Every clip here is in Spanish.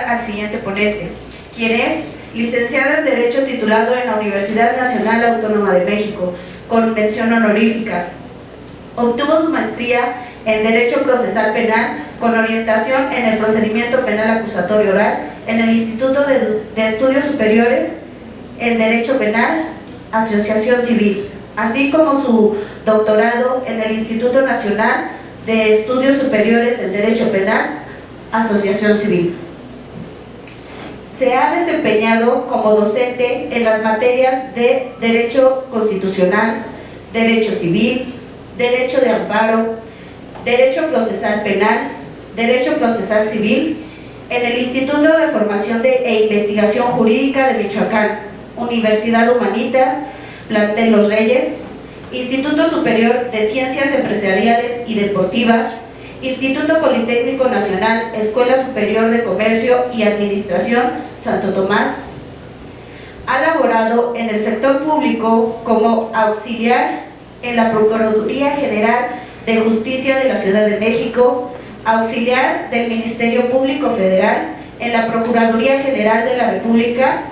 Al siguiente ponente, quien es licenciado en Derecho titulado en la Universidad Nacional Autónoma de México, con mención honorífica. Obtuvo su maestría en Derecho Procesal Penal con orientación en el procedimiento penal acusatorio oral en el Instituto de Estudios Superiores en Derecho Penal, Asociación Civil, así como su doctorado en el Instituto Nacional de Estudios Superiores en Derecho Penal, Asociación Civil. Se ha desempeñado como docente en las materias de Derecho Constitucional, Derecho Civil, Derecho de Amparo, Derecho Procesal Penal, Derecho Procesal Civil, en el Instituto de Formación e Investigación Jurídica de Michoacán, Universidad Humanitas, Plantel Los Reyes, Instituto Superior de Ciencias Empresariales y Deportivas, Instituto Politécnico Nacional, Escuela Superior de Comercio y Administración Santo Tomás. Ha laborado en el sector público como auxiliar en la Procuraduría General de Justicia de la Ciudad de México, auxiliar del Ministerio Público Federal en la Procuraduría General de la República,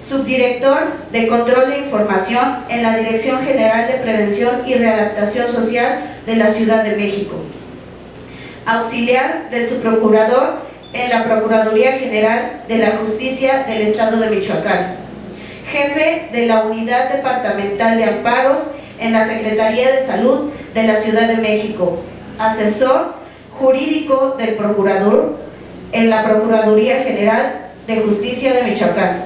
subdirector de Control de Información en la Dirección General de Prevención y Readaptación Social de la Ciudad de México, auxiliar del subprocurador en la Procuraduría General de la Justicia del Estado de Michoacán, jefe de la Unidad Departamental de Amparos en la Secretaría de Salud de la Ciudad de México, asesor jurídico del procurador en la Procuraduría General de Justicia de Michoacán,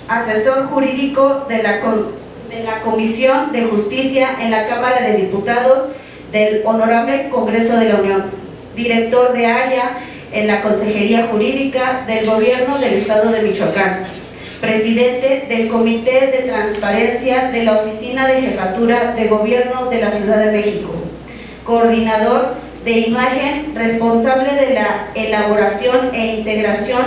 asesor jurídico de la Comisión de Justicia en la Cámara de Diputados del Honorable Congreso de la Unión, director de área en la Consejería Jurídica del Gobierno del Estado de Michoacán, presidente del Comité de Transparencia de la Oficina de Jefatura de Gobierno de la Ciudad de México, coordinador de imagen, responsable de la elaboración e integración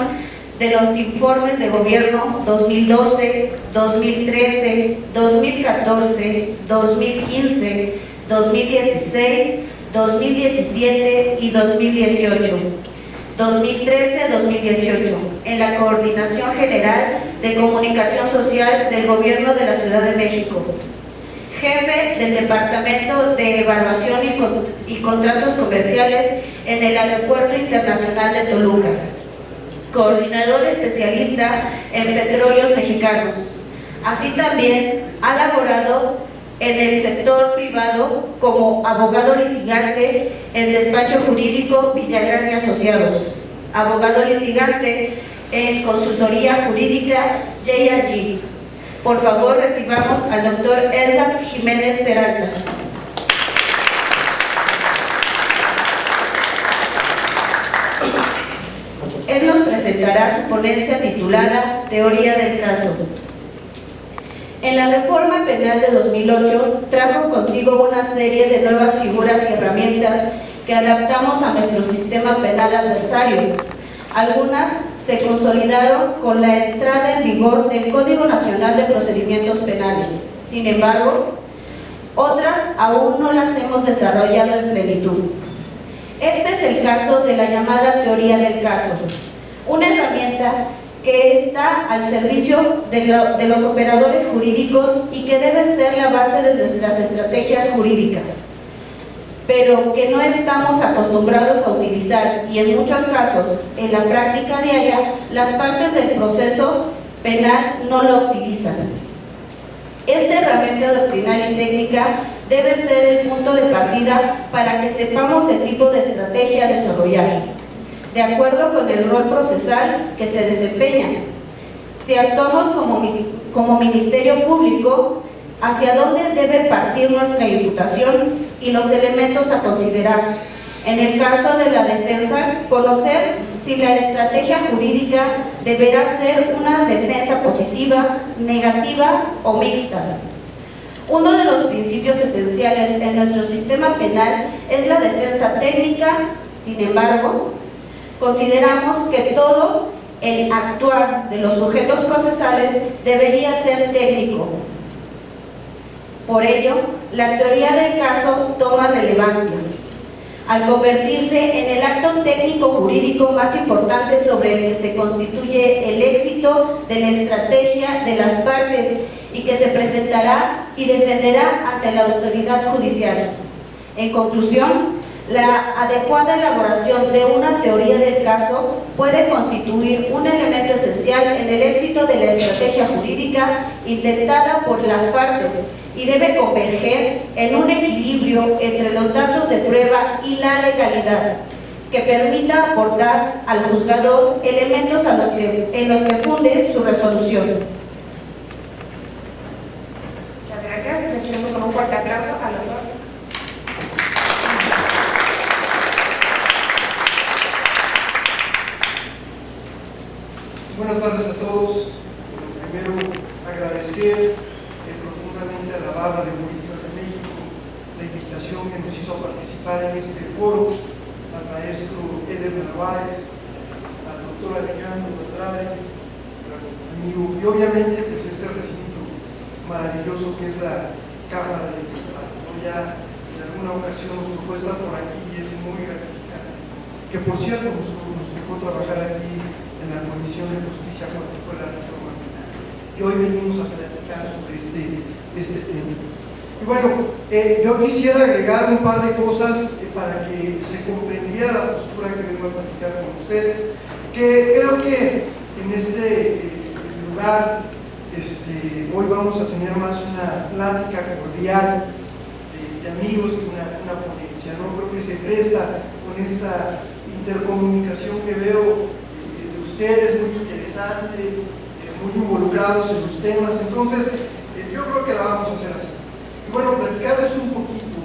de los informes de gobierno 2012, 2013, 2014, 2015, 2016, 2017 y 2018, 2013-2018, en la Coordinación General de Comunicación Social del Gobierno de la Ciudad de México, jefe del Departamento de Evaluación y Contratos Comerciales en el Aeropuerto Internacional de Toluca, coordinador especialista en petróleos mexicanos. Así también ha laborado en el sector privado como abogado litigante en despacho jurídico Villagrán y Asociados, abogado litigante en consultoría jurídica J&G. Por favor, recibamos al doctor Edgar Jiménez Peralta. Él nos presentará su ponencia titulada Teoría del caso. En la reforma penal de 2008 trajo consigo una serie de nuevas figuras y herramientas que adaptamos a nuestro sistema penal adversario. Algunas se consolidaron con la entrada en vigor del Código Nacional de Procedimientos Penales. Sin embargo, otras aún no las hemos desarrollado en plenitud. Este es el caso de la llamada teoría del caso, una herramienta que está al servicio de los operadores jurídicos y que debe ser la base de nuestras estrategias jurídicas, pero que no estamos acostumbrados a utilizar, y en muchos casos, en la práctica diaria, las partes del proceso penal no lo utilizan. Esta herramienta doctrinal y técnica debe ser el punto de partida para que sepamos el tipo de estrategia a desarrollar, de acuerdo con el rol procesal que se desempeña. Si actuamos como Ministerio Público, hacia dónde debe partir nuestra imputación y los elementos a considerar. En el caso de la defensa, conocer si la estrategia jurídica deberá ser una defensa positiva, negativa o mixta. Uno de los principios esenciales en nuestro sistema penal es la defensa técnica. Sin embargo, consideramos que todo el actuar de los sujetos procesales debería ser técnico. Por ello, la teoría del caso toma relevancia, al convertirse en el acto técnico jurídico más importante sobre el que se constituye el éxito de la estrategia de las partes y que se presentará y defenderá ante la autoridad judicial. En conclusión, la adecuada elaboración de una teoría del caso puede constituir un elemento esencial en el éxito de la estrategia jurídica intentada por las partes y debe converger en un equilibrio entre los datos de prueba y la legalidad, que permita aportar al juzgador elementos en los que funde su resolución. Muchas gracias. Recibimos con un fuerte aplauso al autor. Buenas tardes a todos. Primero, agradecer profundamente a la Barra de Juristas de México la invitación que nos hizo a participar en este foro, al maestro Eder Narváez, al doctor Alejandro Andrade, amigo, y obviamente pues este recinto maravilloso que es la Cámara de Diputados. Ya en alguna ocasión nos tocó estar por aquí y es muy gratificante. Que por cierto nos tocó trabajar aquí en la Comisión de Justicia cuando fue la reforma penal. Y hoy venimos a platicar sobre este tema. Y bueno, yo quisiera agregar un par de cosas para que se comprendiera la postura que vengo a platicar con ustedes, que creo que en este lugar hoy vamos a tener más una plática cordial de amigos que una ponencia, ¿no? Creo que se presta con esta intercomunicación que veo de ustedes, muy interesante, muy involucrados en los temas. Entonces yo creo que la vamos a hacer así. Y bueno, platicarles un poquito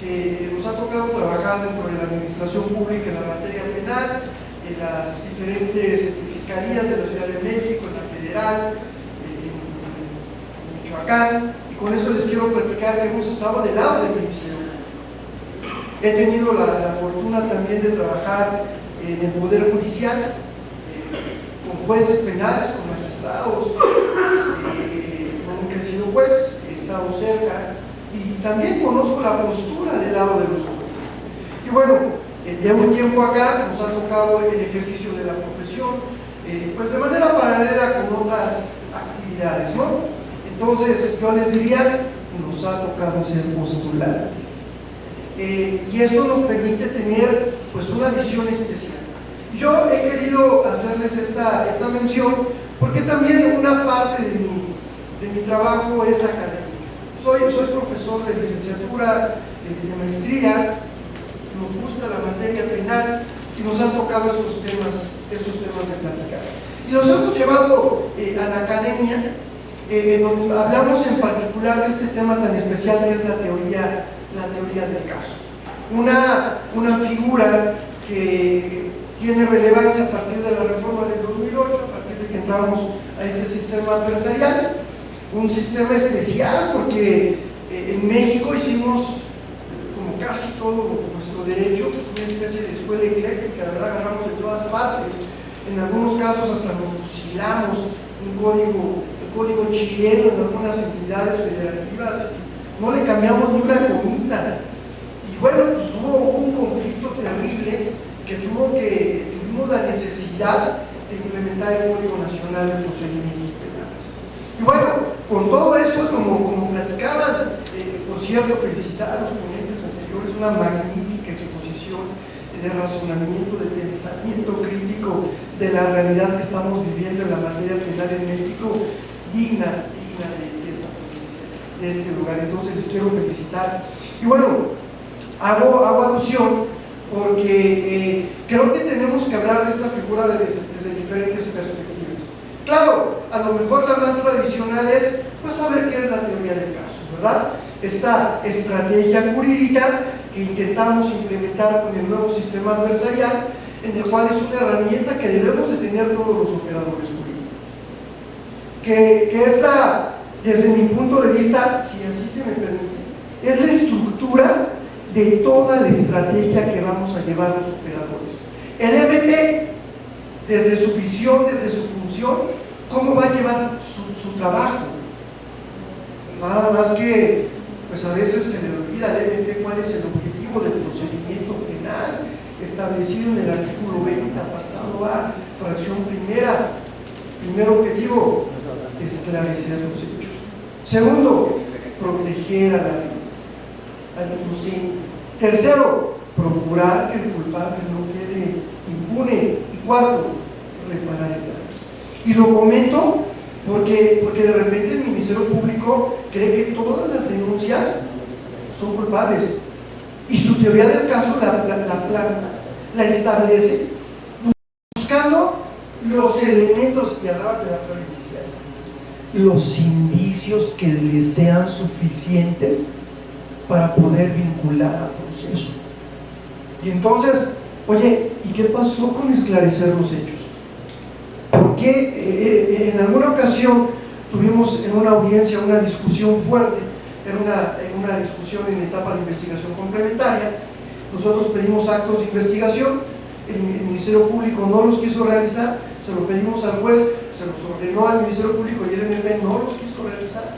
que nos ha tocado trabajar dentro de la administración pública en la materia penal, en las diferentes fiscalías de la Ciudad de México, en la federal, en Michoacán, y con eso les quiero platicar que hemos estado del lado del ministerio. He tenido la fortuna también de trabajar en el Poder Judicial, con jueces penales, con magistrados, nunca he sido juez, he estado cerca y también conozco la postura del lado de los jueces. Y bueno, llevo un tiempo acá, nos ha tocado el ejercicio de la profesión, pues de manera paralela con otras actividades, ¿no? Entonces, yo les diría, nos ha tocado ser postulantes. Y esto nos permite tener pues una visión especial. Yo he querido hacerles esta mención porque también una parte de mi trabajo es académica. Soy profesor de licenciatura, de maestría, nos gusta la materia penal y nos han tocado estos temas de platicar. Y los hemos llevado a la academia, donde hablamos en particular de este tema tan especial que es la teoría del caso. Una figura que tiene relevancia a partir de la reforma del 2008, a partir de que entramos a este sistema adversarial, un sistema especial porque en México hicimos, como casi todo nuestro derecho, pues una especie de escuela ecléctica, la verdad, agarramos de todas partes, en algunos casos hasta nos fusilamos, el código chileno en algunas entidades federativas, no le cambiamos ni una comita. Y bueno, pues hubo un conflicto terrible que tuvimos la necesidad de implementar el Código Nacional de Procedimientos Penales. Y bueno, con todo eso, como platicaban, por cierto, felicitar a los ponentes anteriores, una magnífica exposición de razonamiento, de pensamiento crítico de la realidad que estamos viviendo en la materia penal en México, digna de esta provincia, de este lugar. Entonces les quiero felicitar Y bueno, hago alusión porque creo que tenemos que hablar de esta figura desde diferentes perspectivas. Claro, a lo mejor la más tradicional es, pues, a ver qué es la teoría del caso, ¿verdad? Esta estrategia jurídica que intentamos implementar con el nuevo sistema adversarial, en el cual es una herramienta que debemos de tener todos los operadores jurídicos. Que esta, desde mi punto de vista, si así se me permite, es la estructura de toda la estrategia que vamos a llevar los operadores. El MP, desde su visión, desde su función, ¿cómo va a llevar su trabajo? Nada más que, pues a veces se le olvida al MP cuál es el objetivo del procedimiento penal establecido en el artículo 20, apartado A, fracción primera. Primer objetivo, esclarecer los hechos. Segundo, proteger a la vida, al inocente. Tercero, procurar que el culpable no quede impune. Y cuarto, reparar el daño. Y lo comento porque de repente el Ministerio Público cree que todas las denuncias son culpables. Y su teoría del caso la establece buscando los elementos, y hablaba de la prueba inicial, los indicios que les sean suficientes para poder vincular al proceso. Y entonces, oye, ¿y qué pasó con esclarecer los hechos? Porque en alguna ocasión tuvimos en una audiencia una discusión fuerte, era una discusión en etapa de investigación complementaria. Nosotros pedimos actos de investigación, el Ministerio Público no los quiso realizar, se lo pedimos al juez, se los ordenó al Ministerio Público y el MP no los quiso realizar.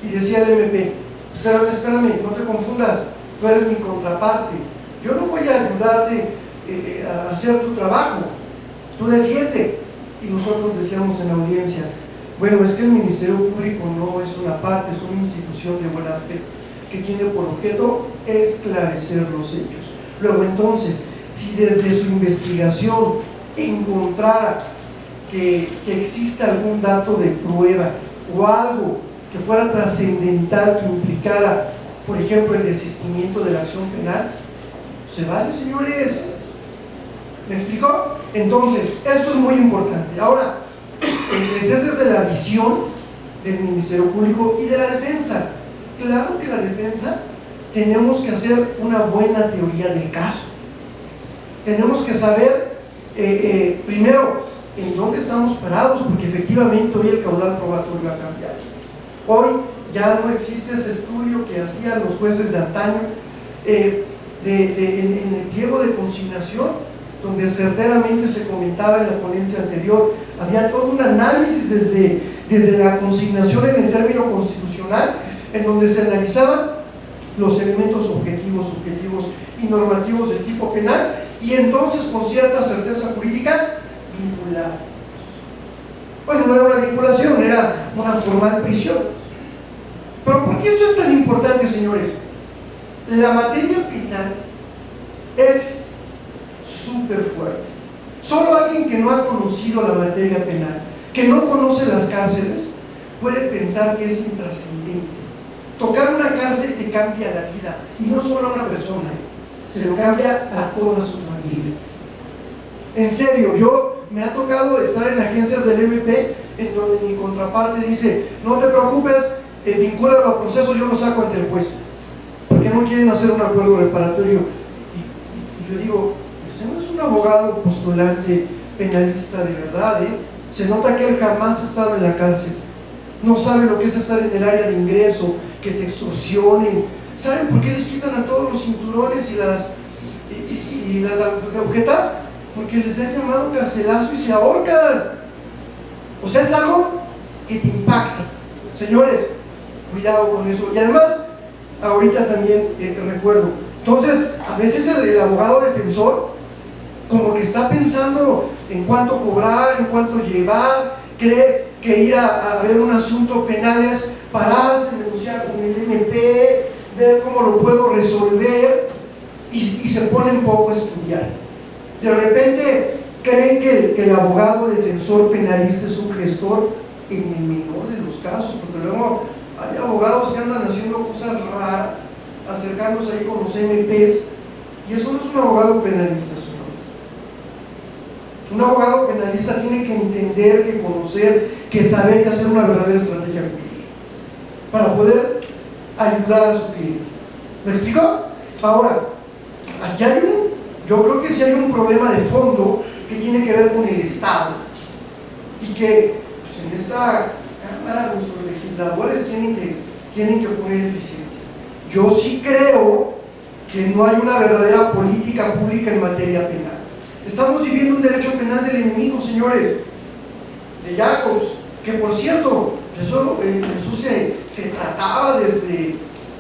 Y decía el MP, espérame, no te confundas, tú eres mi contraparte, yo no voy a ayudarte a hacer tu trabajo, tú defiende. Y nosotros decíamos en la audiencia, bueno, es que el Ministerio Público no es una parte, es una institución de buena fe que tiene por objeto esclarecer los hechos. Luego entonces, si desde su investigación encontrara que exista algún dato de prueba o algo que fuera trascendental, que implicara, por ejemplo, el desistimiento de la acción penal, se vale, señores. ¿Me explicó? Entonces, esto es muy importante. Ahora, esa es desde la visión del Ministerio Público y de la defensa. Claro que la defensa tenemos que hacer una buena teoría del caso. Tenemos que saber, primero, en dónde estamos parados, porque efectivamente hoy el caudal probatorio ha cambiado. Hoy ya no existe ese estudio que hacían los jueces de antaño en el pliego de consignación, donde certeramente se comentaba en la ponencia anterior, había todo un análisis desde la consignación en el término constitucional, en donde se analizaban los elementos objetivos, subjetivos y normativos del tipo penal, y entonces con cierta certeza jurídica vinculadas. Bueno, no era una vinculación, era una formal prisión. Pero ¿por qué esto es tan importante, señores? La materia penal es súper fuerte. Solo alguien que no ha conocido la materia penal, que no conoce las cárceles, puede pensar que es intrascendente. Tocar una cárcel te cambia la vida, y no solo a una persona, se lo cambia a toda su familia. En serio, yo me ha tocado estar en agencias del MP en donde mi contraparte dice, no te preocupes, vincúlalo al proceso, yo lo saco ante el juez, porque no quieren hacer un acuerdo reparatorio. Y yo digo, ese no es un abogado postulante penalista de verdad, se nota que él jamás ha estado en la cárcel, no sabe lo que es estar en el área de ingreso, que te extorsionen. ¿Saben por qué les quitan a todos los cinturones y las agujetas? Porque les han llamado carcelazo y se ahorcan. O sea, es algo que te impacta. Señores, cuidado con eso. Y además, ahorita también recuerdo, entonces a veces el abogado defensor como que está pensando en cuánto cobrar, en cuánto llevar, cree que ir a ver un asunto penal es pararse, negociar con el MP, ver cómo lo puedo resolver, y se pone un poco a estudiar. De repente creen que el abogado defensor penalista es un gestor en el menor de los casos, porque luego hay abogados que andan haciendo cosas raras, acercándose ahí con los MPs, y eso no es un abogado penalista, señores. Un abogado penalista tiene que entender, que conocer, que saber que hacer una verdadera estrategia jurídica para poder ayudar a su cliente. ¿Me explico? Ahora, aquí yo creo que sí hay un problema de fondo que tiene que ver con el Estado, y que pues, en esta Cámara nuestros legisladores tienen que poner eficiencia. Yo sí creo que no hay una verdadera política pública en materia penal. Estamos viviendo un derecho penal del enemigo, señores, de Jacobs, que por cierto, eso se trataba desde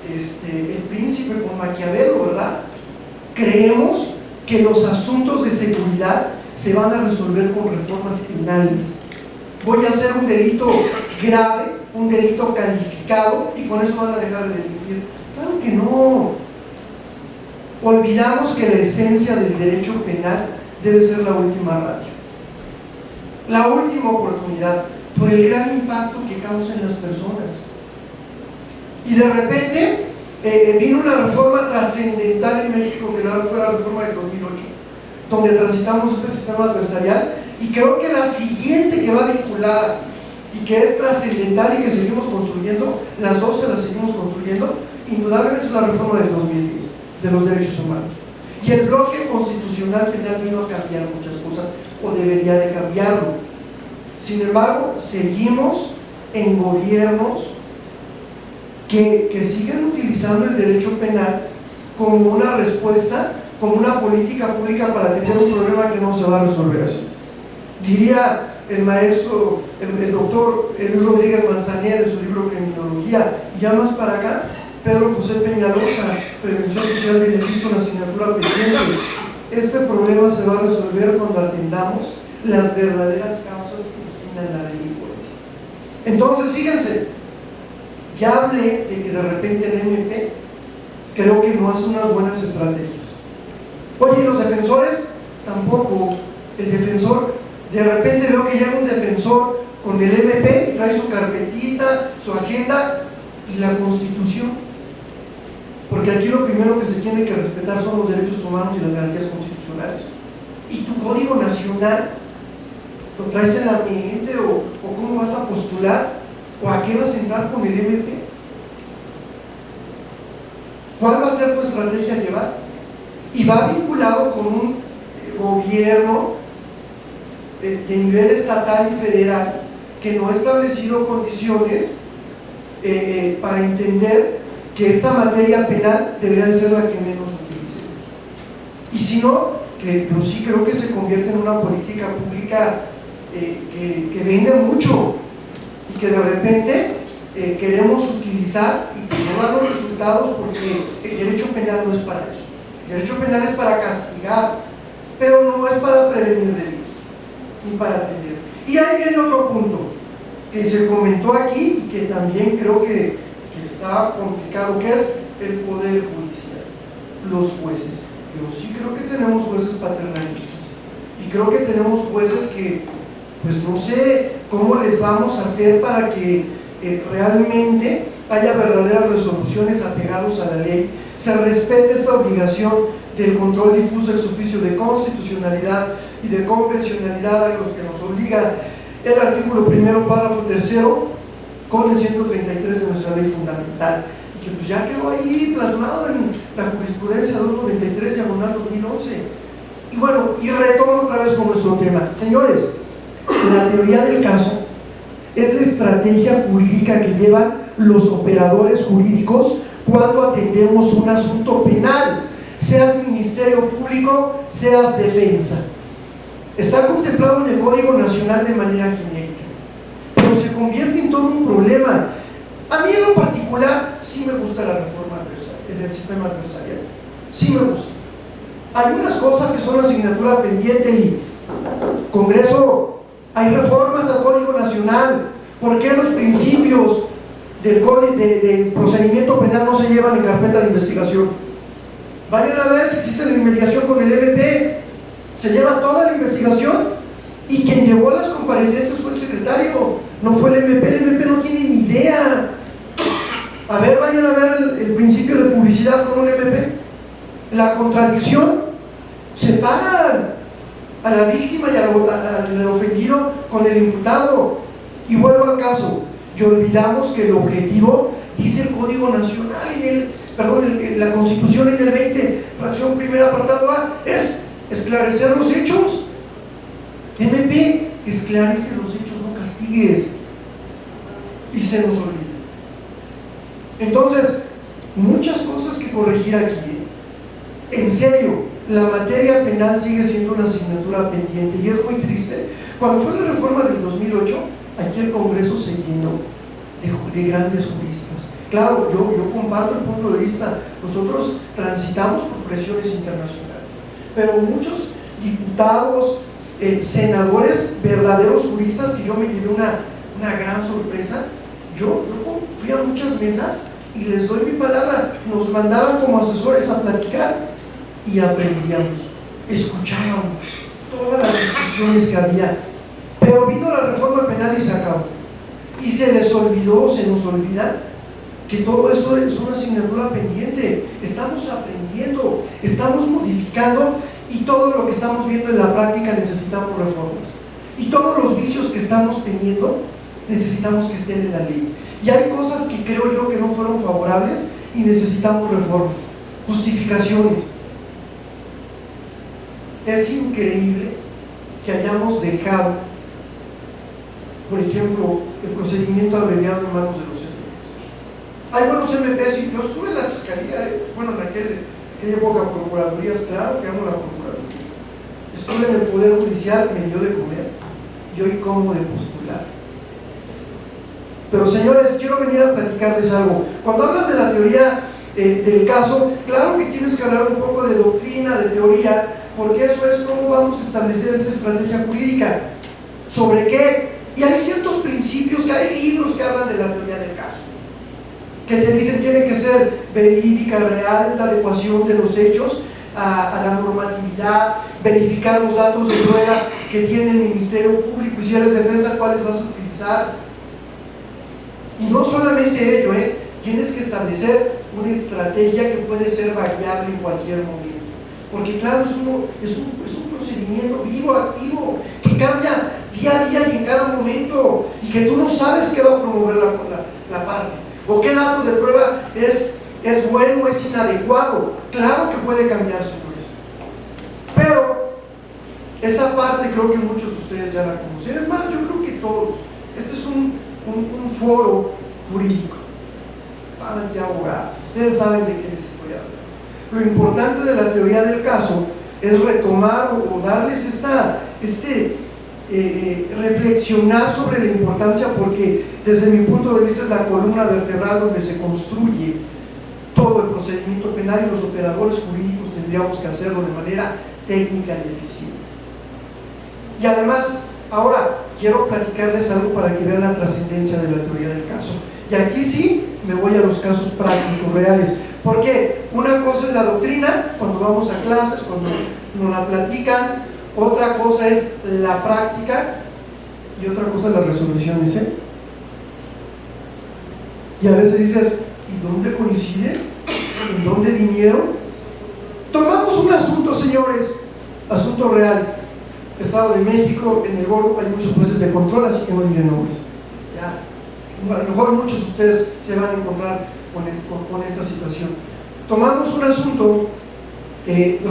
el príncipe con Maquiavelo, ¿verdad? Creemos que los asuntos de seguridad se van a resolver con reformas penales. Voy a hacer un delito grave, un delito calificado, y con eso van a dejar de delinquir. Claro que no. Olvidamos que la esencia del derecho penal debe ser la última ratio, la última oportunidad, por el gran impacto que causa en las personas. Y de repente vino una reforma trascendental en México, que fue la reforma del 2008, donde transitamos este sistema adversarial, y creo que la siguiente que va vinculada y que es trascendental y que seguimos construyendo, las dos se las seguimos construyendo, indudablemente es la reforma del 2010 de los derechos humanos. Y el bloque constitucional penal vino a cambiar muchas cosas, o debería de cambiarlo. Sin embargo, seguimos en gobiernos que siguen utilizando el derecho penal como una respuesta, como una política pública para atender un problema que no se va a resolver así. Diría el maestro, el doctor Luis Rodríguez Manzanera en su libro Criminología, y ya más para acá, Pedro José Peñalosa, Prevención Social del Delito, una asignatura pendiente. Este problema se va a resolver cuando atendamos las verdaderas causas que originan la delincuencia. Entonces, fíjense, ya hablé de que de repente el MP creo que no hace unas buenas estrategias. Oye, los defensores tampoco. El defensor, de repente veo que llega un defensor con el MP, trae su carpetita, su agenda y la Constitución. Porque aquí lo primero que se tiene que respetar son los derechos humanos y las garantías constitucionales. ¿Y tu Código Nacional lo traes en la mente o cómo vas a postular o a qué vas a entrar con el MP? ¿Cuál va a ser tu estrategia a llevar? Y va vinculado con un gobierno de nivel estatal y federal que no ha establecido condiciones para entender que esta materia penal debería de ser la que menos utilicemos. Y si no, que yo sí creo que se convierte en una política pública que vende mucho y que de repente queremos utilizar y que no da los resultados, porque el derecho penal no es para eso. El derecho penal es para castigar, pero no es para prevenir delitos, ni para atender. Y ahí viene otro punto que se comentó aquí y que también creo que está complicado, que es el poder judicial, los jueces. Yo sí creo que tenemos jueces paternalistas y creo que tenemos jueces que, pues no sé cómo les vamos a hacer para que realmente haya verdaderas resoluciones apegados a la ley, se respete esta obligación del control difuso ex oficio de constitucionalidad y de convencionalidad a los que nos obliga el artículo primero, párrafo tercero, con el 133 de nuestra ley fundamental, y que pues ya quedó ahí plasmado en la jurisprudencia 293 diagonal 2011. Y bueno, y retorno otra vez con nuestro tema. Señores, la teoría del caso es la estrategia jurídica que llevan los operadores jurídicos cuando atendemos un asunto penal, seas Ministerio Público, seas Defensa. Está contemplado en el Código Nacional de manera genérica, pero se convierte en todo un problema. A mí en lo particular sí me gusta la reforma del sistema adversarial, sí me gusta. Hay unas cosas que son asignatura pendiente y Congreso, hay reformas al Código Nacional. ¿Por qué los principios del procedimiento penal no se llevan en carpeta de investigación? Vayan a ver si existe la investigación con el MP. Se lleva toda la investigación y quien llevó las comparecencias fue el secretario, no fue el MP. El MP no tiene ni idea. A ver, vayan a ver el principio de publicidad con un MP. La contradicción, separan a la víctima y al ofendido con el imputado. Y vuelvo al caso, y olvidamos que el objetivo, dice el Código Nacional, en la Constitución en el 20, fracción primera, apartado A, es esclarecer los hechos. MP, esclarece los hechos, no castigues. Y se nos olvida. Entonces, muchas cosas que corregir aquí. En serio, la materia penal sigue siendo una asignatura pendiente y es muy triste. Cuando fue la reforma del 2008, aquí el Congreso se llenó de grandes juristas. Claro, yo comparto el punto de vista. Nosotros transitamos por presiones internacionales, pero muchos diputados, senadores, verdaderos juristas, que yo me llevé una gran sorpresa. Yo fui a muchas mesas y les doy mi palabra, nos mandaban como asesores a platicar y aprendíamos, escuchábamos todas las discusiones que había, pero vino la reforma penal y se acabó. Y se les olvidó, se nos olvida que todo esto es una asignatura pendiente. Estamos aprendiendo, estamos modificando, y todo lo que estamos viendo en la práctica necesitamos reformas. Y todos los vicios que estamos teniendo necesitamos que estén en la ley. Y hay cosas que creo yo que no fueron favorables y necesitamos reformas. Justificaciones. Es increíble que hayamos dejado, por ejemplo, el procedimiento abreviado en manos de los MPs. Hay buenos MPs, yo estuve en la fiscalía, bueno, en aquella época procuradurías, claro que amo la procuraduría. Estuve en el Poder Judicial, me dio de comer, y hoy como de postular. Pero señores, quiero venir a platicarles algo. Cuando hablas de la teoría del caso, claro que tienes que hablar un poco de doctrina, de teoría, porque eso es cómo vamos a establecer esa estrategia jurídica. ¿Sobre qué? Y hay ciertos principios, que hay libros que hablan de la teoría del caso, que te dicen tiene que ser verídica, real, es la adecuación de los hechos a la normatividad, verificar los datos de prueba que tiene el Ministerio Público, y si eres defensa, cuáles vas a utilizar. Y no solamente ello, tienes que establecer una estrategia que puede ser variable en cualquier momento. Porque claro, es un procedimiento vivo, activo, que cambia día a día y en cada momento, y que tú no sabes qué va a promover la parte, o qué dato de prueba es bueno o es inadecuado. Claro que puede cambiar, señores. Pero esa parte creo que muchos de ustedes ya la conocen. Es más, yo creo que todos. Este es un foro jurídico para aquí abogados. Ustedes saben de qué les estoy hablando. Lo importante de la teoría del caso es retomar o darles reflexionar sobre la importancia, porque desde mi punto de vista es la columna vertebral donde se construye todo el procedimiento penal, y los operadores jurídicos tendríamos que hacerlo de manera técnica y eficiente. Y además, ahora quiero platicarles algo para que vean la trascendencia de la teoría del caso. Y aquí sí me voy a los casos prácticos reales, porque una cosa es la doctrina, cuando vamos a clases, cuando nos la platican, otra cosa es la práctica y otra cosa las resoluciones. Y a veces dices, ¿y dónde coinciden? ¿En dónde vinieron? Tomamos un asunto, señores, asunto real. Estado de México, en el Gordo hay muchos jueces de control, así que no diré nombres. Ya, a lo mejor muchos de ustedes se van a encontrar con esta situación. Tomamos un asunto,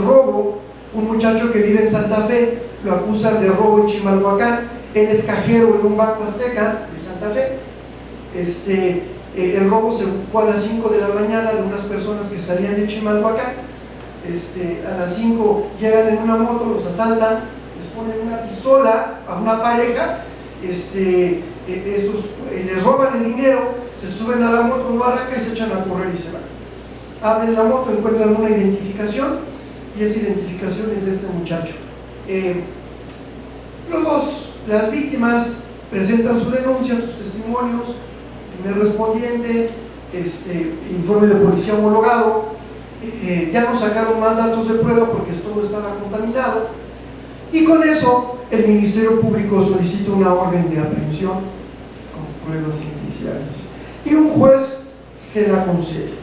robo, un muchacho que vive en Santa Fe, lo acusan de robo en Chimalhuacán, él es cajero en un banco azteca de Santa Fe. El robo se fue a las 5 de la mañana de unas personas que salían de Chimalhuacán. A las 5 llegan en una moto, los asaltan, les ponen una pistola a una pareja, les roban el dinero, se suben a la moto, no arranca y se echan a correr y se van. Abren la moto, encuentran una identificación, y esa identificación es de este muchacho. Las víctimas presentan su denuncia, sus testimonios, primer respondiente, informe de policía homologado. Ya no sacaron más datos de prueba porque todo estaba contaminado, y con eso el Ministerio Público solicita una orden de aprehensión con pruebas indiciarias, y un juez se la concede.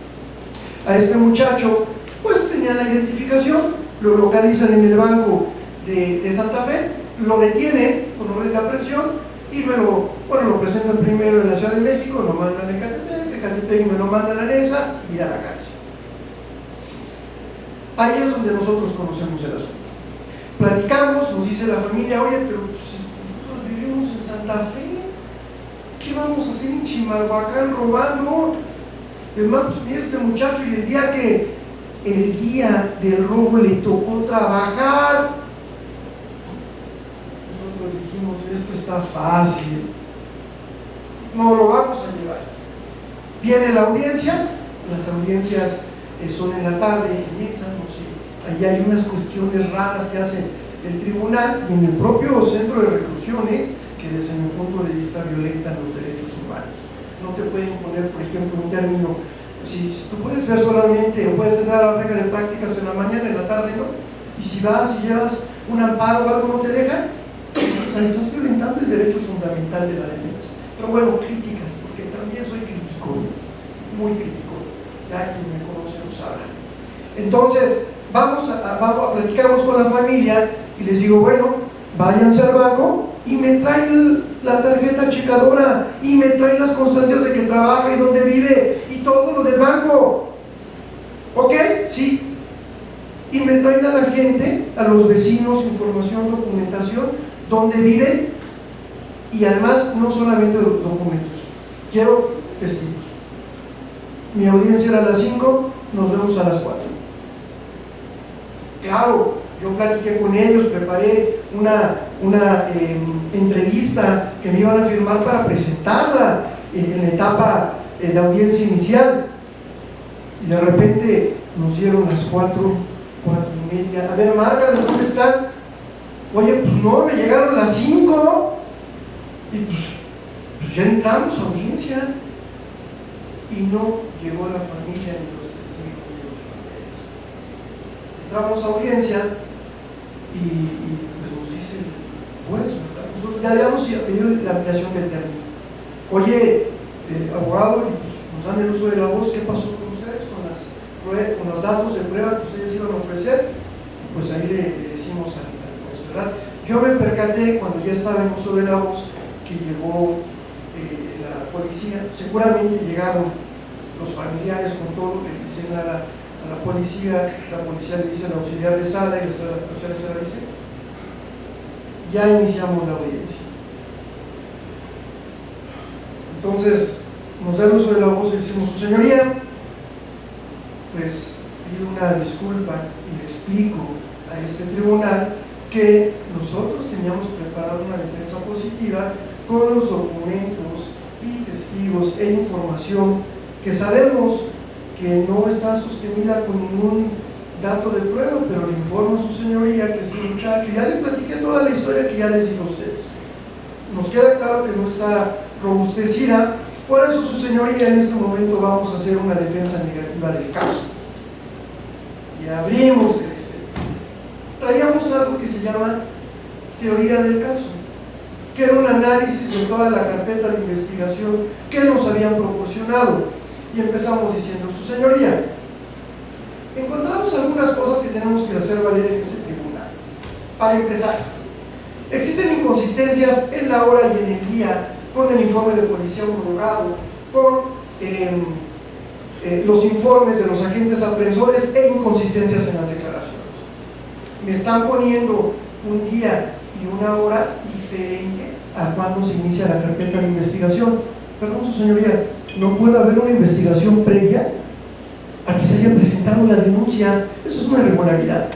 A este muchacho, pues tenía la identificación, lo localizan en el banco de Santa Fe, lo detienen con orden de aprehensión y lo presentan primero en la Ciudad de México, lo mandan a Ecatepec, me lo mandan a Nesa y a la cárcel. Ahí es donde nosotros conocemos el asunto. Platicamos, nos dice la familia, oye, pero pues, nosotros vivimos en Santa Fe, ¿qué vamos a hacer en Chimalhuacán robando? Es más, pues mira este muchacho, y el día del robo le tocó trabajar. Nosotros dijimos, esto está fácil, no lo vamos a llevar. Viene la audiencia, las audiencias son en la tarde, en esa, no sé, ahí hay unas cuestiones raras que hace el tribunal y en el propio centro de reclusión, que desde mi punto de vista violentan los derechos humanos. No te pueden poner, por ejemplo, un término, si tú puedes ver solamente o puedes entrar a la regla de prácticas en la mañana, en la tarde no, y si vas y llevas un amparo o algo no te dejan, o sea, estás violentando el derecho fundamental de la defensa. Pero bueno, críticas, porque también soy crítico, muy crítico, ya quien me conoce lo sabrá. Entonces, platicamos con la familia y les digo, bueno, váyanse al banco y me traen la tarjeta checadora y me traen las constancias de que trabaja y dónde vive y todo lo del banco. ¿Ok? Sí. Y me traen a la gente, a los vecinos, información, documentación, dónde viven y además no solamente documentos, quiero testigos. Mi audiencia era a las 5, nos vemos a las 4. Claro, yo platiqué con ellos, preparé una entrevista que me iban a firmar para presentarla en la etapa de la audiencia inicial, y de repente nos dieron las 4:30. A ver, márcales, ¿dónde están? Oye, pues no, me llegaron las 5 y pues ya entramos a audiencia y no llegó la familia ni los testigos ni los papeles. Entramos a audiencia y pues nos dice el juez, ¿verdad? Nosotros ya habíamos pedido la ampliación del término. Oye, abogado, y pues nos dan el uso de la voz, ¿qué pasó con ustedes? Con los datos de prueba que ustedes iban a ofrecer, pues ahí le decimos al juez, ¿verdad? Yo me percaté cuando ya estaba en uso de la voz que llegó la policía, seguramente llegaron los familiares con todo, le dicen a la policía le dice al auxiliar de sala y la auxiliar de sala dice, ya iniciamos la audiencia. Entonces nos da el uso de la voz y decimos, su señoría, pues pido una disculpa y le explico a este tribunal que nosotros teníamos preparado una defensa positiva con los documentos y testigos e información que sabemos que no está sostenida con ningún dato de prueba, pero le informo a su señoría que este muchacho, ya le platiqué toda la historia que ya les digo a ustedes, nos queda claro que no está robustecida, por eso su señoría en este momento vamos a hacer una defensa negativa del caso y abrimos el expediente. Traíamos algo que se llama teoría del caso, que era un análisis de toda la carpeta de investigación que nos habían proporcionado, y empezamos diciendo, su señoría, encontramos algunas cosas que tenemos que hacer valer en este tribunal. Para empezar, existen inconsistencias en la hora y en el día con el informe de policía homologado, con los informes de los agentes aprensores e inconsistencias en las declaraciones. Me están poniendo un día y una hora diferente a cuando se inicia la carpeta de investigación. Perdón, su señoría, no puede haber una investigación previa a que se haya presentado la denuncia. Eso es una irregularidad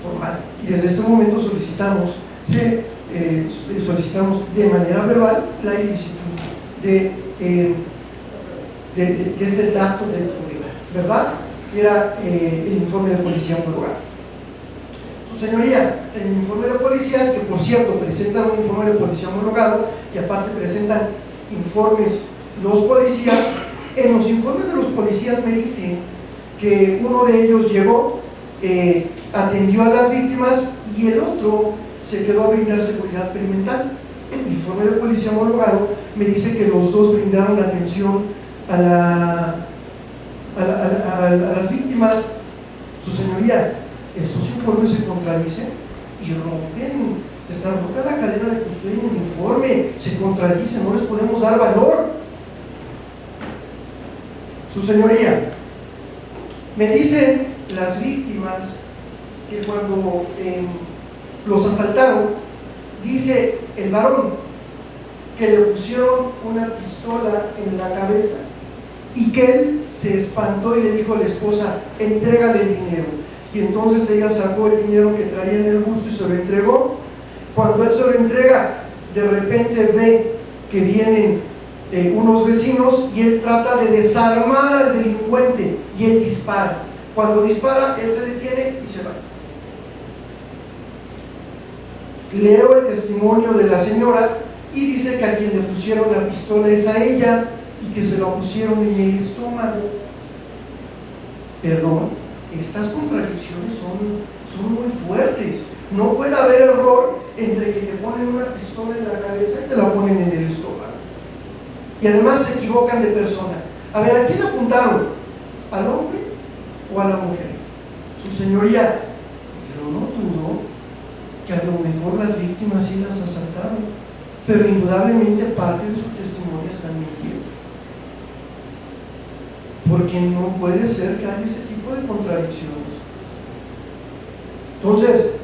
formal y desde este momento solicitamos de manera verbal la ilicitud de ese dato de prueba, ¿verdad? Era el informe de policía homologado. Su señoría, el informe de policías, que por cierto presentan un informe de policía homologado y aparte presentan informes los policías, en los informes de los policías me dicen que uno de ellos llegó, atendió a las víctimas y el otro se quedó a brindar seguridad perimetral. El informe de policía homologado me dice que los dos brindaron atención a a las víctimas: su señoría, estos informes se contradicen y rompen, está rota la cadena de custodia en el informe, se contradicen, no les podemos dar valor. Su señoría, me dicen las víctimas que cuando los asaltaron, dice el varón que le pusieron una pistola en la cabeza y que él se espantó y le dijo a la esposa: entrégale el dinero. Y entonces ella sacó el dinero que traía en el busto y se lo entregó. Cuando él se lo entrega, de repente ve que vienen unos vecinos y él trata de desarmar al delincuente y él dispara. Cuando dispara, él se detiene y se va. Leo el testimonio de la señora y dice que a quien le pusieron la pistola es a ella y que se la pusieron en el estómago. Perdón, estas contradicciones son muy fuertes. No puede haber error entre que te ponen una pistola en la cabeza y te la ponen en el estómago. Y además se equivocan de persona. A ver, ¿a quién apuntaron? ¿Al hombre o a la mujer? Su señoría, yo no dudo que a lo mejor las víctimas sí las asaltaron, pero indudablemente parte de su testimonio está mintiendo, porque no puede ser que haya ese tipo de contradicciones. Entonces,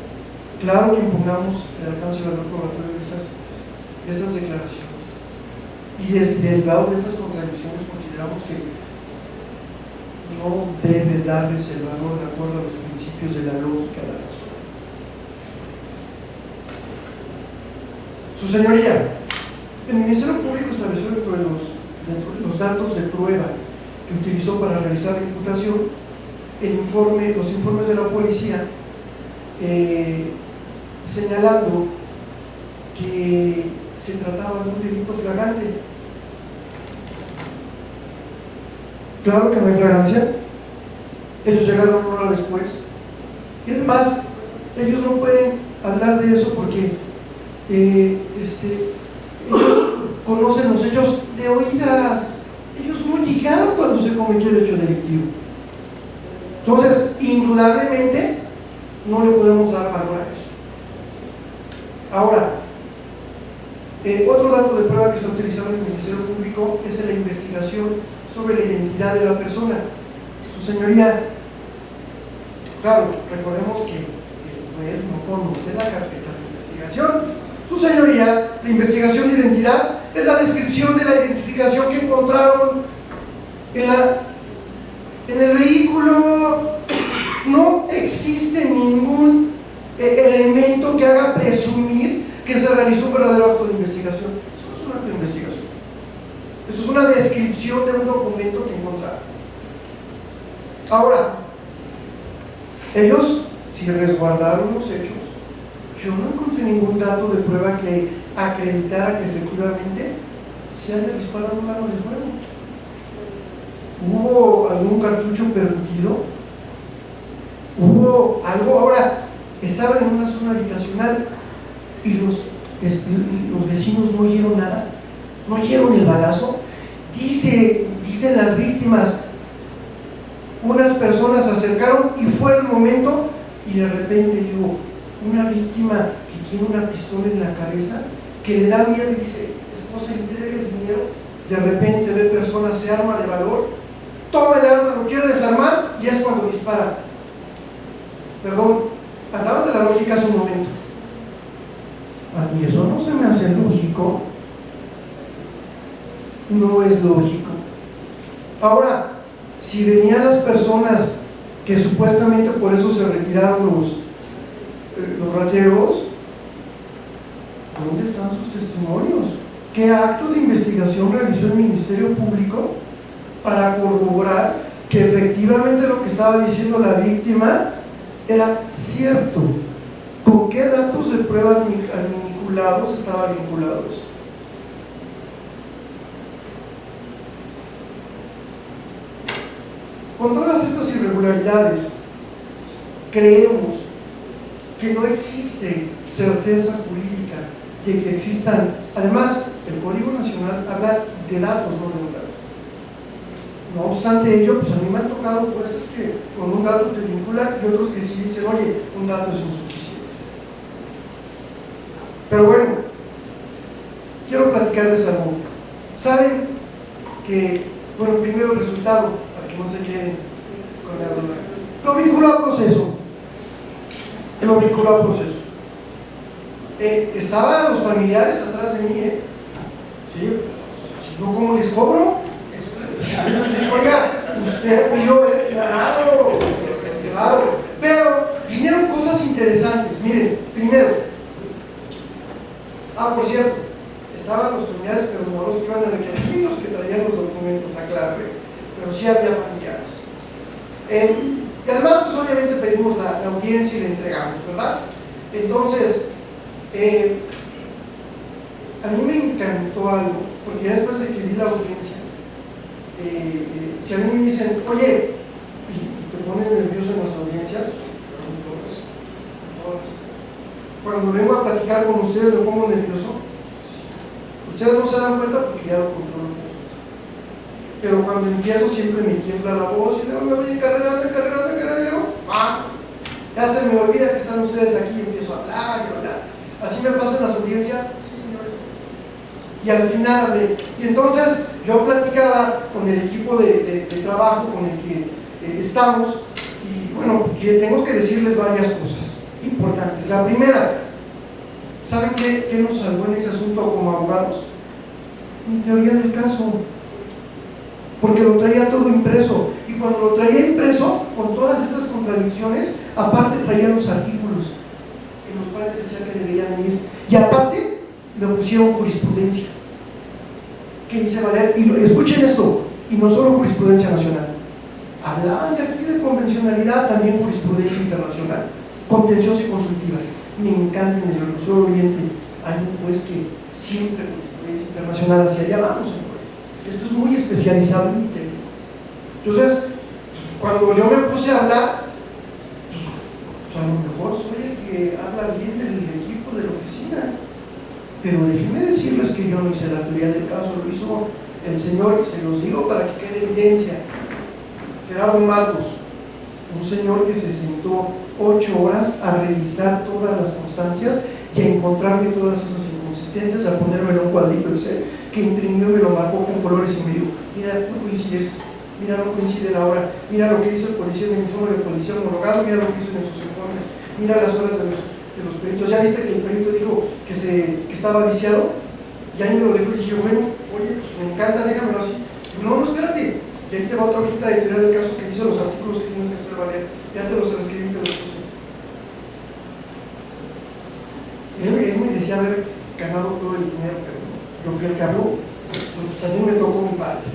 claro que impugnamos el alcance y valor probatorio de esas declaraciones, y derivado de estas contradicciones consideramos que no debe darles el valor de acuerdo a los principios de la lógica de la razón. Su señoría, el Ministerio Público estableció dentro de los datos de prueba que utilizó para realizar la imputación los informes de la policía, señalando que se trataba de un delito flagrante. Claro que no hay flagrancia. Ellos llegaron una hora después y además ellos no pueden hablar de eso porque ellos conocen los hechos de oídas. Ellos no llegaron cuando se cometió el hecho delictivo. Entonces, indudablemente no le podemos dar valor a eso. Ahora, otro dato de prueba que se ha utilizado en el Ministerio Público es la investigación sobre la identidad de la persona. Su señoría, claro, recordemos que el juez no conoce la carpeta de investigación. Su señoría, la investigación de identidad es la descripción de la identificación que encontraron en el vehículo. No existe ningún elemento que haga presumir que se realizó un verdadero acto de investigación. Eso no es un acto de investigación. Eso es una descripción de un documento que encontraron. Ahora, ellos, si resguardaron los hechos, yo no encontré ningún dato de prueba que acreditara que efectivamente se haya disparado un arma de fuego. ¿Hubo algún cartucho percutido? ¿Hubo algo? Ahora, estaban en una zona habitacional y los vecinos no oyeron nada, no oyeron el balazo. Dicen las víctimas, unas personas se acercaron y fue el momento, y de repente digo, una víctima que tiene una pistola en la cabeza, que le da miedo y dice: esposa, entregue el dinero. De repente ve personas, se arma de valor, toma el arma, lo quiere desarmar y es cuando dispara. Perdón, hablaban de la lógica hace un momento. A mí eso no se me hace lógico. No es lógico. Ahora, si venían las personas que supuestamente por eso se retiraron los rateros, ¿dónde están sus testimonios? ¿Qué actos de investigación realizó el Ministerio Público para corroborar que efectivamente lo que estaba diciendo la víctima era cierto? ¿Con qué datos de prueba vinculados estaba vinculado eso? Con todas estas irregularidades, creemos que no existe certeza jurídica de que existan. Además, el Código Nacional habla de datos, no de un dato. No obstante ello, pues a mí me han tocado jueces que con un dato te vinculan y otros que sí dicen, oye, un dato es insuficiente. Pero bueno, quiero platicarles algo. Saben que, bueno, primero el resultado, para que no se queden con la duda. Lo vinculó a proceso. Lo vinculó a proceso. Estaban los familiares atrás de mí, ¿sí? Si no, ¿cómo les cobro? Oiga, usted vio, claro, claro. Pero vinieron cosas interesantes. Miren, primero, por cierto, estaban los familiares, pero no los que iban a requerir ni los que traían los documentos a clave, pero sí había familiares. Y además, pues obviamente pedimos la audiencia y la entregamos, ¿verdad? Entonces, a mí me encantó algo, porque ya después de que vi la audiencia, si a mí me dicen, oye, y te ponen nervioso en las audiencias, todas. Cuando vengo a platicar con ustedes me pongo nervioso. Ustedes no se dan cuenta porque ya lo controlo. Pero cuando empiezo siempre me tiembla la voz y luego me voy cargando, y luego, ya se me olvida que están ustedes aquí y empiezo a hablar y hablar. Así me pasan las audiencias, sí señores. Y al final hablé. Y entonces yo platicaba con el equipo de trabajo con el que estamos y bueno, que tengo que decirles varias cosas importantes. La primera, ¿saben qué nos salvó en ese asunto como abogados? Mi teoría del caso, porque lo traía todo impreso y cuando lo traía impreso con todas esas contradicciones, aparte traía los artículos en los cuales decía que deberían ir y aparte me pusieron jurisprudencia que hice valer, y escuchen esto, y no solo jurisprudencia nacional, hablaban de aquí de convencionalidad, también jurisprudencia internacional, contenciosa y consultiva. Me encanta en el recurso oriente, hay un juez que siempre jurisprudencia internacional, hacia allá vamos, señores. Esto es muy especializado en mi tema. Entonces, pues, cuando yo me puse a hablar, pues a lo mejor soy el que habla bien del equipo de la oficina, pero déjenme decirles que yo no hice la teoría del caso, lo hizo el señor, y se los digo para que quede evidencia, Gerardo Marcos, un señor que se sentó 8 horas a revisar todas las constancias y a encontrarme todas esas inconsistencias, a ponerme en un cuadrito Excel que imprimió y me lo marcó con colores y me dijo, mira, no coincide esto, mira, no coincide la hora, mira lo que dice el policía en el informe de policía homologado, mira lo que dicen en sus informes, mira las horas de los peritos. Ya viste que el perito dijo que estaba viciado, y ahí me lo dejó y dije, bueno, oye, pues me encanta, déjamelo así. Digo, no, espérate, y ahí te va otra hojita de teoría del caso que dice los artículos que tienes que hacer valer, ya te los escribí y te los puse. Él me decía haber ganado todo el dinero, pero yo fui el que habló, pues también me tocó mi parte.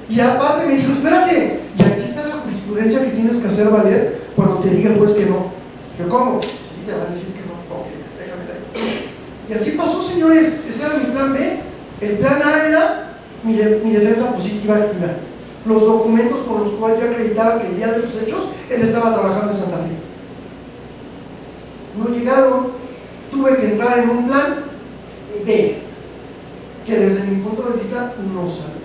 Y aparte me dijo, espérate, y aquí está la jurisprudencia que tienes que hacer valer cuando te diga el juez que no. Yo, ¿cómo? Sí, te va a decir que no. Ok, déjame ahí. Y así pasó, señores. Ese era mi plan B. El plan A era mi defensa positiva activa. Los documentos con los cuales yo acreditaba que el día de los hechos él estaba trabajando en Santa Fe. No llegaron. Tuve que entrar en un plan B, que desde mi punto de vista no salió.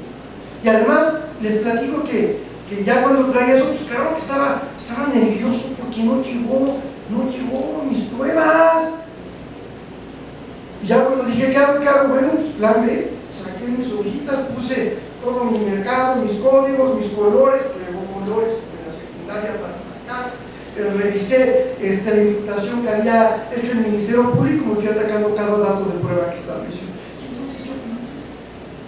Y además, les platico que ya cuando traía eso, pues claro que estaba nervioso porque no llegó mis pruebas. Y ya cuando dije, ¿qué hago? Bueno, pues plan B, saqué mis hojitas, puse todo mi mercado, mis códigos, mis colores, pruebo colores como en la secundaria para marcar, revisé la imputación que había hecho el Ministerio Público, me fui atacando cada dato de prueba que estableció. Y entonces yo pensé,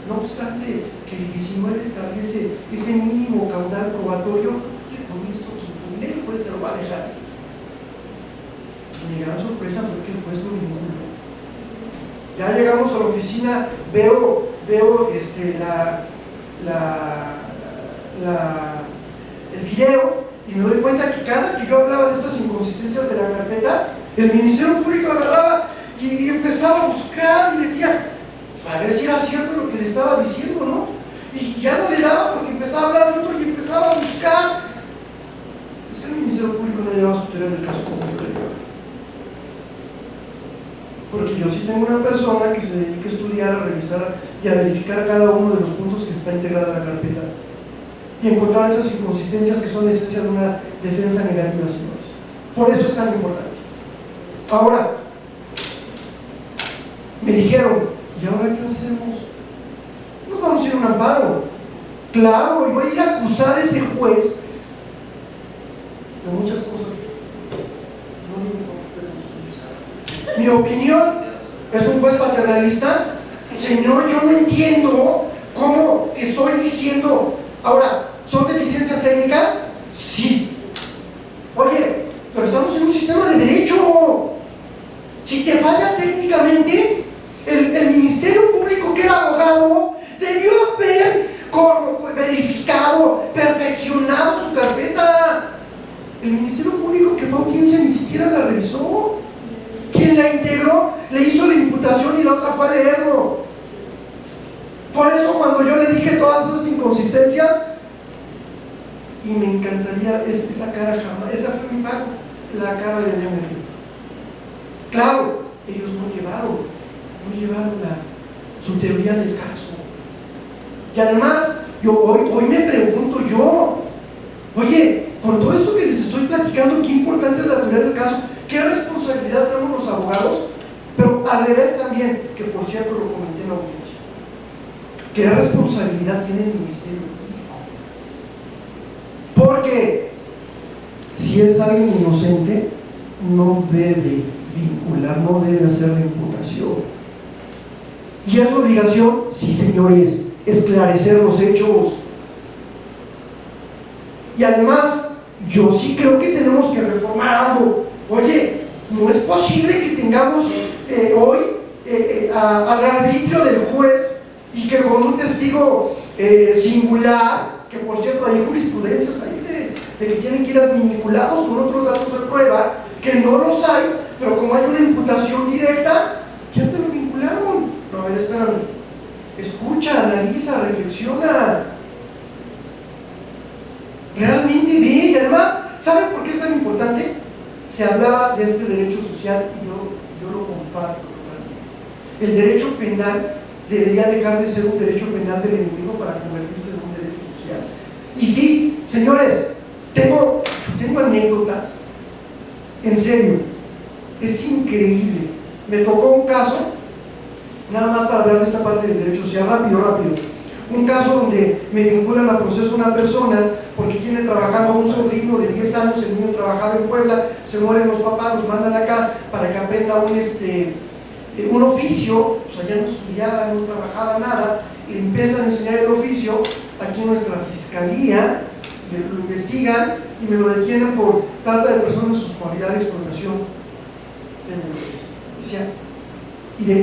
no obstante que el 19 establece ese mínimo caudal probatorio, que con esto que el juez se lo va a dejar. Mi gran sorpresa fue que el juez no vinculó. Ya llegamos a la oficina, veo el video y me doy cuenta que cada que yo hablaba de estas inconsistencias de la carpeta, el Ministerio Público agarraba y empezaba a buscar y decía, a ver si era cierto lo que le estaba diciendo, ¿no? Y ya no le daba porque empezaba a hablar de otro y empezaba a buscar. Es que el Ministerio Público no llevaba su teoría del caso como yo le llevaba. Porque yo sí tengo una persona que se dedica a estudiar, a revisar y a verificar cada uno de los puntos que está integrada la carpeta. y encontrar esas inconsistencias que son la esencia de una defensa negativa, señores. Por eso es tan importante. Ahora, me dijeron, ¿y ahora qué hacemos? Nos vamos a ir a un amparo. Claro, y voy a ir a acusar a ese juez de muchas cosas que no digo. Mi opinión es un juez paternalista. Señor, yo no entiendo cómo estoy diciendo. Ahora, ¿son deficiencias técnicas? Sí. Oye, pero estamos en un sistema de derecho. Si te falla técnicamente, el Ministerio Público, que era abogado, debió haber verificado, perfeccionado su carpeta. El Ministerio Público que fue a audiencia ni siquiera la revisó. Quien la integró le hizo la imputación y la otra fue a leerlo. Por eso cuando yo le dije todas esas inconsistencias, y me encantaría esa cara jamás, esa fue mi pago, la cara de Doña María. Claro, ellos no llevaron su teoría del caso. Y además, hoy me pregunto yo, oye, con todo esto que les estoy platicando, qué importante es la teoría del caso, qué responsabilidad tenemos los abogados, pero al revés también, que por cierto lo comenté en la audiencia, qué responsabilidad tiene el Ministerio Público. Porque si es alguien inocente, no debe vincular, no debe hacer la imputación. Y es obligación, sí señores, esclarecer los hechos. Y además, yo sí creo que tenemos que reformar algo. Oye, no es posible que tengamos hoy al arbitrio del juez y que con un testigo singular, que por cierto hay jurisprudencias ahí de que tienen que ir vinculados con otros datos de prueba, que no los hay, pero como hay una imputación directa, ya te lo vincularon. No, a ver, espérame, escucha, analiza, reflexiona, realmente ve. Y además, ¿saben por qué es tan importante? Se hablaba de este derecho social y yo lo comparto totalmente. El derecho penal debería dejar de ser un derecho penal del enemigo para convertirse en un derecho social. Y sí, señores, tengo anécdotas, en serio, es increíble. Me tocó un caso, nada más para hablar de esta parte del derecho social, rápido. Un caso donde me vinculan a proceso una persona porque tiene trabajando a un sobrino de 10 años, el niño trabajaba en Puebla, se mueren los papás, los mandan acá para que aprenda un oficio, pues allá no estudiaba, no trabajaba nada, le empiezan a enseñar el oficio, aquí en nuestra fiscalía, lo investigan y me lo detienen por trata de personas en susceptibilidad de explotación de menores.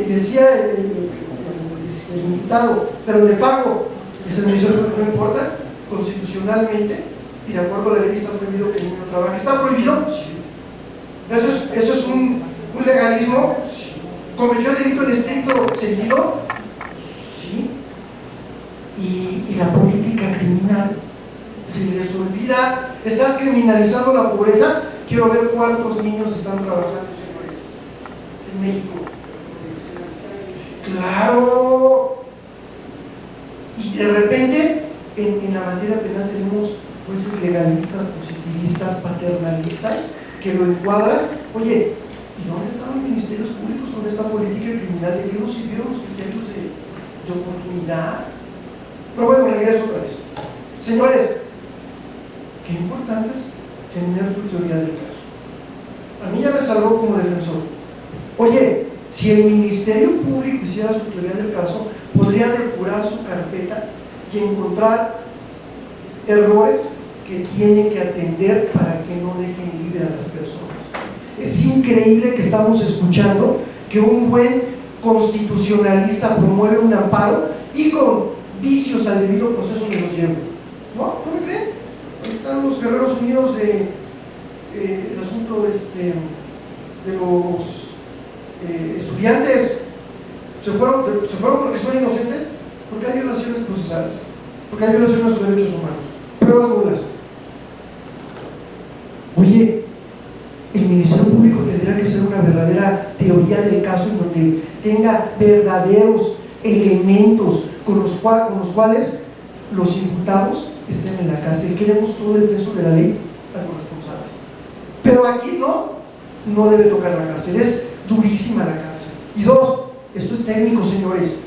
Decía el imputado, pero le pago. Esa me dice, no importa, constitucionalmente y de acuerdo a la ley está prohibido que el niño trabaje. ¿Está prohibido? Sí. ¿Eso es un legalismo? Sí. ¿Cometió delito en estricto sentido? Sí. ¿Y la política criminal? Se les olvida. ¿Estás criminalizando la pobreza? Quiero ver cuántos niños están trabajando, señores, en México. Claro. Y de repente en la materia penal tenemos jueces legalistas, positivistas, paternalistas, que lo encuadras. Oye, ¿y dónde están los ministerios públicos? ¿Dónde está política criminal? ¿De qué nos sirvieron los criterios de oportunidad? Pero bueno, regreso otra vez. Señores, qué importante es tener tu teoría del caso. A mí ya me salvó como defensor. Oye, si el Ministerio Público hiciera su teoría del caso, podría depurar su carpeta y encontrar errores que tiene que atender para que no dejen libre a las personas. Es increíble que estamos escuchando que un buen constitucionalista promueve un amparo y con vicios al debido proceso me los lleva. ¿No? ¿No me creen? Ahí están los Guerreros Unidos el asunto de los estudiantes. Se fueron porque son inocentes, porque hay violaciones procesales, porque hay violaciones a sus derechos humanos, pruebas nulas. Oye, el Ministerio Público tendría que ser una verdadera teoría del caso en donde tenga verdaderos elementos con los cuales los imputados estén en la cárcel. Queremos todo el peso de la ley a los responsables. Pero aquí no debe tocar la cárcel. Es durísima la cárcel. Y dos, esto es técnico, señores.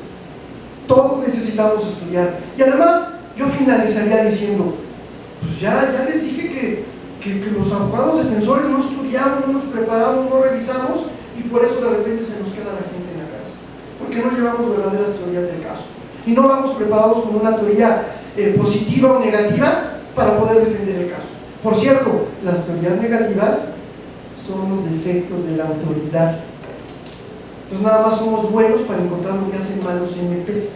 Todos necesitamos estudiar. Y además, yo finalizaría diciendo, pues ya les dije que los abogados defensores no estudiamos, no nos preparamos, no revisamos, y por eso de repente se nos queda la gente en la cárcel. Porque no llevamos verdaderas teorías del caso. Y no vamos preparados con una teoría positiva o negativa para poder defender el caso. Por cierto, las teorías negativas son los defectos de la autoridad. Entonces nada más somos buenos para encontrar lo que hacen mal los MPs.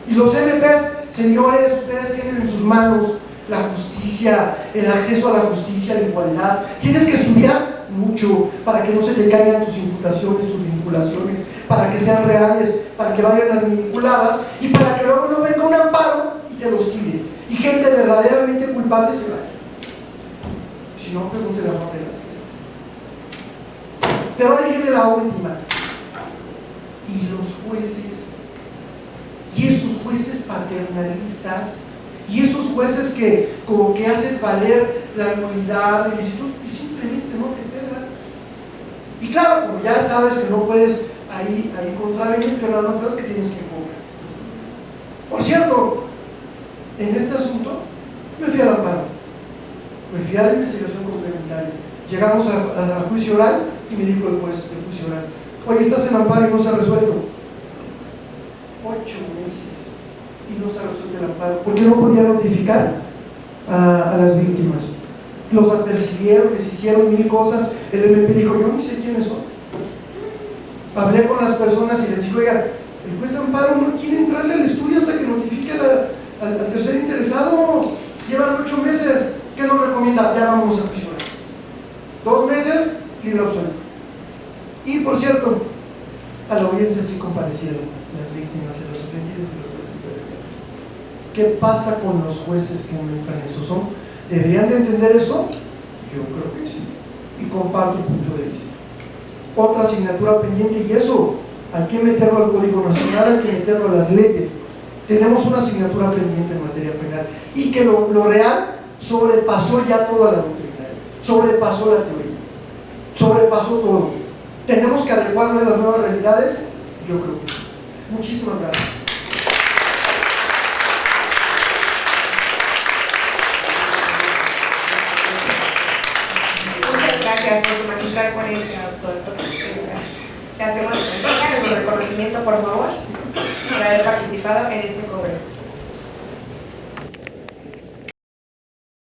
Y los MPs, señores, ustedes tienen en sus manos la justicia, el acceso a la justicia, la igualdad. Tienes que estudiar mucho para que no se te caigan tus imputaciones, tus vinculaciones, para que sean reales, para que vayan adminiculadas y para que luego no venga un amparo y te los tire. Y gente verdaderamente culpable se vaya. Si no, pregúntele a Juan Velasquez. Pero ahí viene la última. Y los jueces, y esos jueces paternalistas, y esos jueces que como que haces valer la nulidad del instituto y simplemente no te pegan. Y claro, como ya sabes que no puedes ahí contravenir, pero nada más sabes que tienes que cobrar. Por cierto, en este asunto me fui al amparo, me fui a la investigación complementaria. Llegamos a juicio oral y me dijo el juez del juicio oral: oye, estás en amparo y no se ha resuelto. 8 meses y no se ha resuelto el amparo. ¿Por qué no podía notificar a las víctimas? Los apercibieron, les hicieron 1000 cosas. El MP dijo: yo ni sé quiénes son. Hablé con las personas y les dije: oiga, el juez de amparo no quiere entrarle al estudio hasta que notifique al tercer interesado. Llevan 8 meses. ¿Qué nos recomienda? Ya vamos a juicio oral. 2 meses, libre absuelto. Y por cierto, a la audiencia sí comparecieron las víctimas y los ofendidos y los jueces intervenientes. ¿Qué pasa con los jueces que no entran en eso? ¿Deberían de entender eso? Yo creo que sí. Y comparto el punto de vista. Otra asignatura pendiente, y eso hay que meterlo al Código Nacional, hay que meterlo a las leyes. Tenemos una asignatura pendiente en materia penal y que lo real sobrepasó ya toda la doctrina, sobrepasó la teoría, sobrepasó todo. ¿Tenemos que adecuarnos a las nuevas realidades? Yo creo que sí. Muchísimas gracias. Muchas gracias por su magistral ponencia, doctor. Le hacemos el reconocimiento, por favor, por haber participado en este congreso.